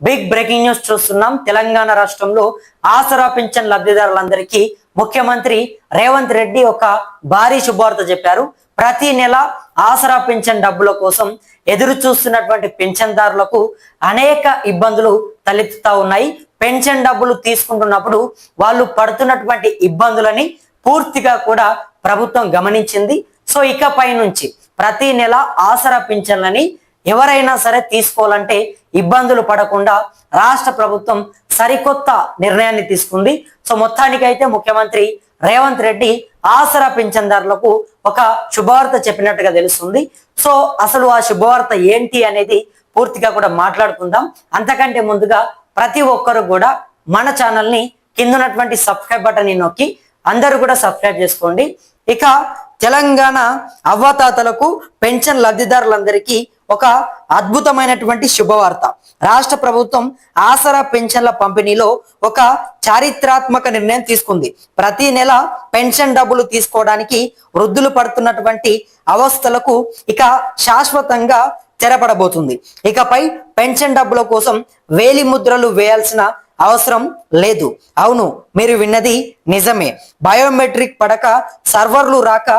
Big breaking news చూస్తున్నాం. తెలంగాణ రాష్ట్రంలో ఆసరా pension లబ్ధిదారులందరికీ ముఖ్యమంత్రి రేవంత్ రెడ్డి ఒక భారీ శుభవార్త చెప్పారు. ప్రతి నెల ఆసరా పింఛన్ డబ్బుల కోసం ఎదురు చూస్తున్నటువంటి పింఛన్దారులకు అనేక ఇబ్బందులు తలెత్తుతా ఉన్నాయి. పెన్షన్ డబ్బులు తీసుకుంటున్నప్పుడు వాళ్ళు పడుతున్నటువంటి ఇబ్బందులని పూర్తిగా కూడా ప్రభుత్వం గమనించింది. సో ఇకపై నుంచి ప్రతి నెల ఆసరా పింఛన్లని ఎవరైనా సరే తీసుకోవాలంటే ఇబ్బందులు పడకుండా రాష్ట్ర ప్రభుత్వం సరికొత్త నిర్ణయాన్ని తీసుకుంది. సో మొత్తానికైతే ముఖ్యమంత్రి రేవంత్ రెడ్డి ఆసరా పింఛన్దారులకు ఒక శుభవార్త చెప్పినట్టుగా తెలుస్తుంది. సో అసలు ఆ శుభవార్త ఏంటి అనేది పూర్తిగా కూడా మాట్లాడుకుందాం. అంతకంటే ముందుగా ప్రతి ఒక్కరు కూడా మన ఛానల్ని కింద ఉన్నటువంటి సబ్స్క్రైబ్ బటన్ నొక్కి అందరూ కూడా సబ్స్క్రైబ్ చేసుకోండి. ఇక తెలంగాణ అవ్వాతాతలకు పెన్షన్ లబ్ధిదారులందరికీ ఒక అద్భుతమైనటువంటి శుభవార్త. రాష్ట్ర ప్రభుత్వం ఆసరా పెన్షన్ల పంపిణీలో ఒక చారిత్రాత్మక నిర్ణయం తీసుకుంది. ప్రతి నెల పెన్షన్ డబ్బులు తీసుకోవడానికి వృద్ధులు పడుతున్నటువంటి అవస్థలకు ఇక శాశ్వతంగా తెరపడబోతుంది. ఇకపై పెన్షన్ డబ్బుల కోసం వేలి ముద్రలు వేయాల్సిన అవసరం లేదు. అవును, మీరు విన్నది నిజమే. బయోమెట్రిక్ పడక సర్వర్లు రాక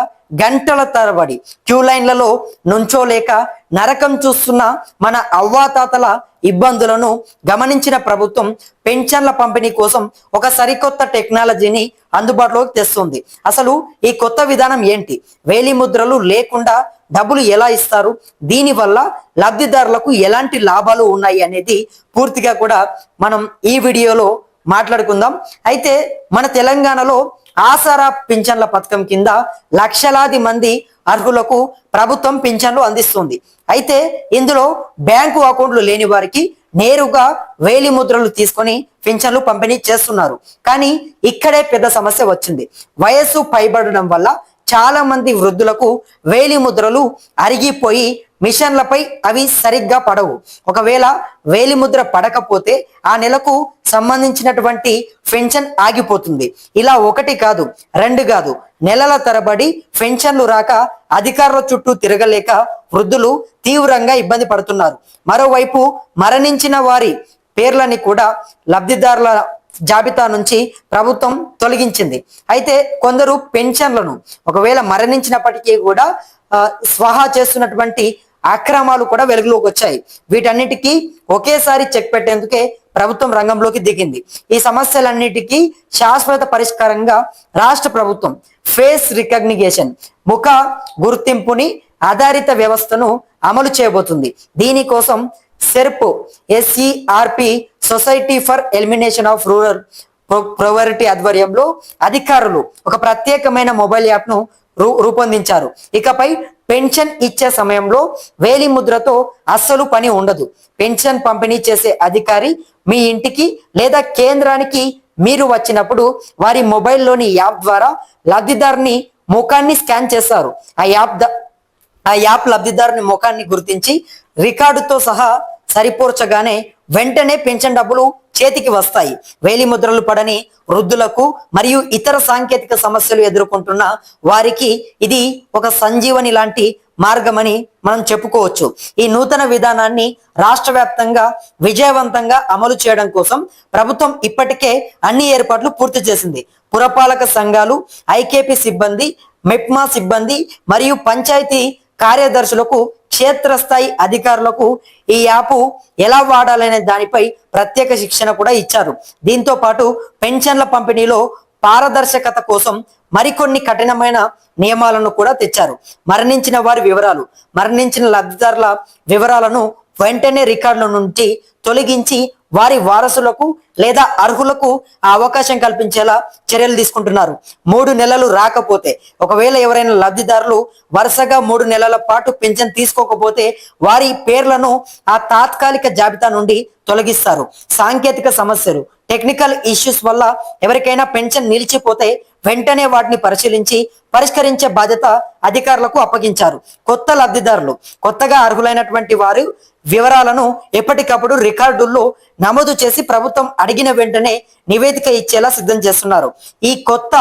గంటల తరబడి క్యూ లైన్లలో నుంచోలేక నరకం చూస్తున్న మన అవ్వాతాతల ఇబ్బందులను గమనించిన ప్రభుత్వం పెన్షన్ల పంపిణీ కోసం ఒక సరికొత్త టెక్నాలజీని అందుబాటులోకి తెస్తుంది. అసలు ఈ కొత్త విధానం ఏంటి? వేలి ముద్రలు లేకుండా డబ్బులు ఎలా ఇస్తారు? దీనివల్ల లబ్ధిదారులకు ఎలాంటి లాభాలు ఉన్నాయి అనేది పూర్తిగా కూడా మనం ఈ వీడియోలో మాట్లాడుకుందాం. అయితే మన తెలంగాణలో ఆసరా పింఛన్ల పథకం కింద లక్షలాది మంది అర్హులకు ప్రభుత్వం పింఛన్లు అందిస్తుంది. అయితే ఇందులో బ్యాంకు అకౌంట్లు లేని వారికి నేరుగా వేలి ముద్రలు తీసుకొని పింఛన్లు పంపిణీ చేస్తున్నారు. కానీ ఇక్కడే పెద్ద సమస్య వచ్చింది. వయస్సు పైబడడం వల్ల చాలా మంది వృద్ధులకు వేలి ముద్రలు అరిగిపోయి మిషన్లపై అవి సరిగ్గా పడవు. ఒకవేళ వేలి ముద్ర పడకపోతే ఆ నెలకు సంబంధించినటువంటి పెన్షన్ ఆగిపోతుంది. ఇలా ఒకటి కాదు, రెండు కాదు, నెలల తరబడి పెన్షన్లు రాక అధికారుల చుట్టూ తిరగలేక వృద్ధులు తీవ్రంగా ఇబ్బంది పడుతున్నారు. మరోవైపు మరణించిన వారి పేర్లని కూడా లబ్ధిదారుల జాబితా నుంచి ప్రభుత్వం తొలగించింది. అయితే కొందరు పెన్షన్లను ఒకవేళ మరణించినప్పటికీ కూడా స్వాహా చేస్తున్నటువంటి అక్రమాలు కూడా వెలుగులోకి వచ్చాయి. వీటన్నిటికీ ఒకేసారి చెక్ పెట్టేందుకే ప్రభుత్వం రంగంలోకి దిగింది. ఈ సమస్యలన్నిటికీ శాశ్వత పరిష్కారంగా రాష్ట్ర ప్రభుత్వం ఫేస్ రికగ్నిషన్ ముఖ గుర్తింపుని ఆధారిత వ్యవస్థను అమలు చేయబోతుంది. దీనికోసం SERP SERP society for elimination of rural poverty ఆధ్వర్యంలో అధికారులు ఒక ప్రత్యేకమైన మొబైల్ యాప్ ను రూపొందించారు. ఇకపై పెన్షన్ ఇచ్చే సమయంలో వేలి ముద్రతో అస్సలు పని ఉండదు. పెన్షన్ పంపిణీ చేసే అధికారి మీ ఇంటికి లేదా కేంద్రానికి మీరు వచ్చినప్పుడు వారి మొబైల్లోని యాప్ ద్వారా లబ్ధిదారుని ముఖాన్ని స్కాన్ చేస్తారు. ఆ యాప్ లబ్ధిదారుని ముఖాన్ని గుర్తించి రికార్డుతో సహా సరిపోర్చగానే వెంటనే పెన్షన్ డబ్బులు చేతికి వస్తాయి. వేలి ముద్రలు పడని వృద్ధులకు మరియు ఇతర సాంకేతిక సమస్యలు ఎదుర్కొంటున్న వారికి ఇది ఒక సంజీవని లాంటి మార్గమని మనం చెప్పుకోవచ్చు. ఈ నూతన విధానాన్ని రాష్ట్ర వ్యాప్తంగా విజయవంతంగా అమలు చేయడం కోసం ప్రభుత్వం ఇప్పటికే అన్ని ఏర్పాట్లు పూర్తి చేసింది. పురపాలక సంఘాలు, IKP సిబ్బంది, మెప్మా సిబ్బంది మరియు పంచాయతీ కార్యదర్శులకు, క్షేత్రస్థాయి అధికారులకు ఈ యాప్ ఎలా వాడాలనే దానిపై ప్రత్యేక శిక్షణ కూడా ఇచ్చారు. దీంతో పాటు పెన్షన్ల పంపిణీలో పారదర్శకత కోసం మరికొన్ని కఠినమైన నియమాలను కూడా తెచ్చారు. మరణించిన వారి వివరాలు, మరణించిన లబ్ధిదారుల వివరాలను వెంటనే రికార్డుల నుంచి తొలగించి వారి వారసులకు లేదా అర్హులకు ఆ అవకాశం కల్పించేలా చర్యలు తీసుకుంటున్నారు. 3 నెలలు రాకపోతే, ఒకవేళ ఎవరైనా లబ్ధిదారులు వరుసగా 3 నెలల పాటు పెన్షన్ తీసుకోకపోతే వారి పేర్లను ఆ తాత్కాలిక జాబితా నుండి తొలగిస్తారు. సాంకేతిక సమస్యలు, టెక్నికల్ ఇష్యూస్ వల్ల ఎవరికైనా పెన్షన్ నిలిచిపోతే వెంటనే వాటిని పరిశీలించి పరిష్కరించే బాధ్యత అధికారులకు అప్పగించారు. కొత్త లబ్ధిదారులు, కొత్తగా అర్హులైనటువంటి వారు వివరాలను ఎప్పటికప్పుడు రికార్డుల్లో నమోదు చేసి ప్రభుత్వం అడిగిన వెంటనే నివేదిక ఇచ్చేలా సిద్ధం చేస్తున్నారు. ఈ కొత్త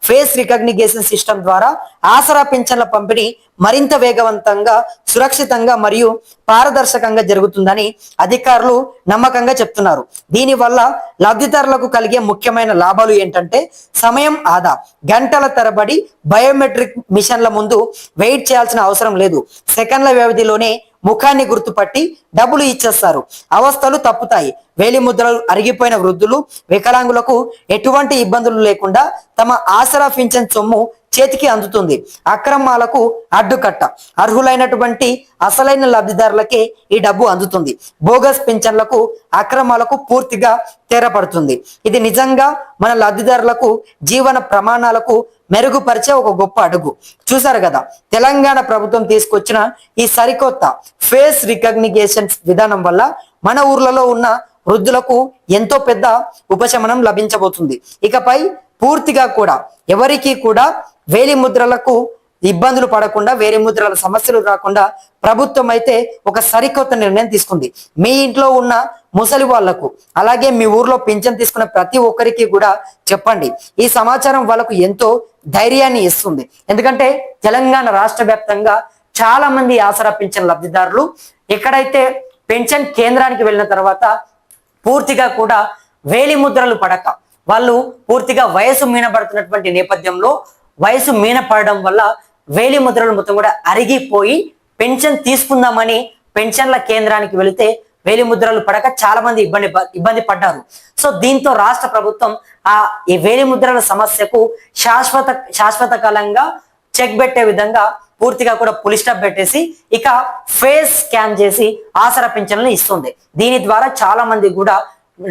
ఫేస్ రికగ్నిషన్ సిస్టమ్ ద్వారా ఆసరా పింఛన్ల పంపిణీ మరింత వేగవంతంగా, సురక్షితంగా మరియు పారదర్శకంగా జరుగుతుందని అధికారులు నమ్మకంగా చెప్తున్నారు. దీనివల్ల లబ్ధిదారులకు కలిగే ముఖ్యమైన లాభాలు ఏంటంటే సమయం ఆదా. గంటల తరబడి బయోమెట్రిక్ మిషన్ల ముందు వెయిట్ చేయాల్సిన అవసరం లేదు. సెకండ్ల వ్యవధిలోనే ముఖాన్ని గుర్తుపట్టి డబ్బులు ఇచ్చేస్తారు. అవస్థలు తప్పుతాయి. వేలి ముద్రలు అరిగిపోయిన వృద్ధులు, వికలాంగులకు ఎటువంటి ఇబ్బందులు లేకుండా తమ ఆసరా పింఛన్ సొమ్ము చేతికి అందుతుంది. అక్రమాలకు అడ్డుకట్ట. అర్హులైనటువంటి అసలైన లబ్ధిదారులకే ఈ డబ్బు అందుతుంది. బోగస్ పింఛన్లకు, అక్రమాలకు పూర్తిగా తెరపడుతుంది. ఇది నిజంగా మన లబ్ధిదారులకు జీవన ప్రమాణాలకు మెరుగుపరిచే ఒక గొప్ప అడుగు. చూసారు కదా, తెలంగాణ ప్రభుత్వం తీసుకొచ్చిన ఈ సరికొత్త ఫేస్ రికగ్నిషన్ విధానం వల్ల మన ఊర్లలో ఉన్న వృద్ధులకు ఎంతో పెద్ద ఉపశమనం లభించబోతుంది. ఇకపై పూర్తిగా కూడా ఎవరికి కూడా వేలి ముద్రలకు ఇబ్బందులు పడకుండా, వేలి ముద్రల సమస్యలు రాకుండా ప్రభుత్వం అయితే ఒక సరికొత్త నిర్ణయం తీసుకుంది. మీ ఇంట్లో ఉన్న ముసలి వాళ్లకు, అలాగే మీ ఊర్లో పింఛన్ తీసుకున్న ప్రతి ఒక్కరికి కూడా చెప్పండి. ఈ సమాచారం వాళ్ళకు ఎంతో ధైర్యాన్ని ఇస్తుంది. ఎందుకంటే తెలంగాణ రాష్ట్ర వ్యాప్తంగా చాలా మంది ఆసరా పింఛన్ లబ్ధిదారులు ఎక్కడైతే పెన్షన్ కేంద్రానికి వెళ్ళిన తర్వాత పూర్తిగా కూడా వేలి ముద్రలు పడక, వాళ్ళు పూర్తిగా వయసు మీనపడుతున్నటువంటి నేపథ్యంలో వయసు మీనపడడం వల్ల వేలి ముద్రలు మొత్తం కూడా అరిగిపోయి పెన్షన్ తీసుకుందామని పెన్షన్ల కేంద్రానికి వెళితే వేలి ముద్రలు పడక చాలా మంది ఇబ్బంది పడ్డారు. సో దీంతో రాష్ట్ర ప్రభుత్వం ఈ వేలి ముద్రల సమస్యకు శాశ్వత కాలంగా చెక్ పెట్టే విధంగా పూర్తిగా కూడా పులి స్టాప్ పెట్టేసి ఇక ఫేస్ స్కాన్ చేసి ఆసరా పింఛన్లను ఇస్తుంది. దీని ద్వారా చాలా మంది కూడా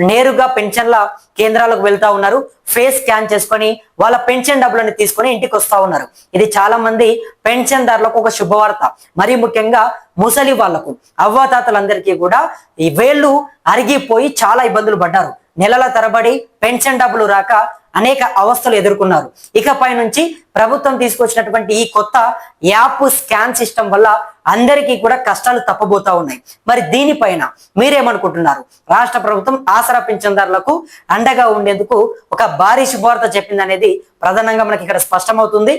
నేరుగా పెన్షన్ల కేంద్రాలకు వెళ్తా ఉన్నారు. ఫేస్ స్కాన్ చేసుకొని వాళ్ళ పెన్షన్ డబ్బులను తీసుకొని ఇంటికి వస్తా ఉన్నారు. ఇది చాలా మంది పెన్షన్దారులకు ఒక శుభవార్త. మరీ ముఖ్యంగా ముసలి వాళ్లకు, అవ్వాతాతలందరికీ కూడా ఈ వేళ్ళు అరిగిపోయి చాలా ఇబ్బందులు పడ్డారు. నెలల తరబడి పెన్షన్ డబ్బులు రాక అనేక అవస్థలు ఎదుర్కొన్నారు. ఇకపై నుంచి ప్రభుత్వం తీసుకొచ్చినటువంటి ఈ కొత్త యాప్ స్కాన్ సిస్టమ్ వల్ల అందరికీ కూడా కష్టాలు తప్పబోతా ఉన్నాయి. మరి దీనిపైన మీరేమనుకుంటున్నారు? రాష్ట్ర ప్రభుత్వం ఆసరా పింఛన్దారులకు అండగా ఉండేందుకు ఒక భారీ శుభవార్త చెప్పింది అనేది ప్రధానంగా మనకి ఇక్కడ స్పష్టమవుతుంది.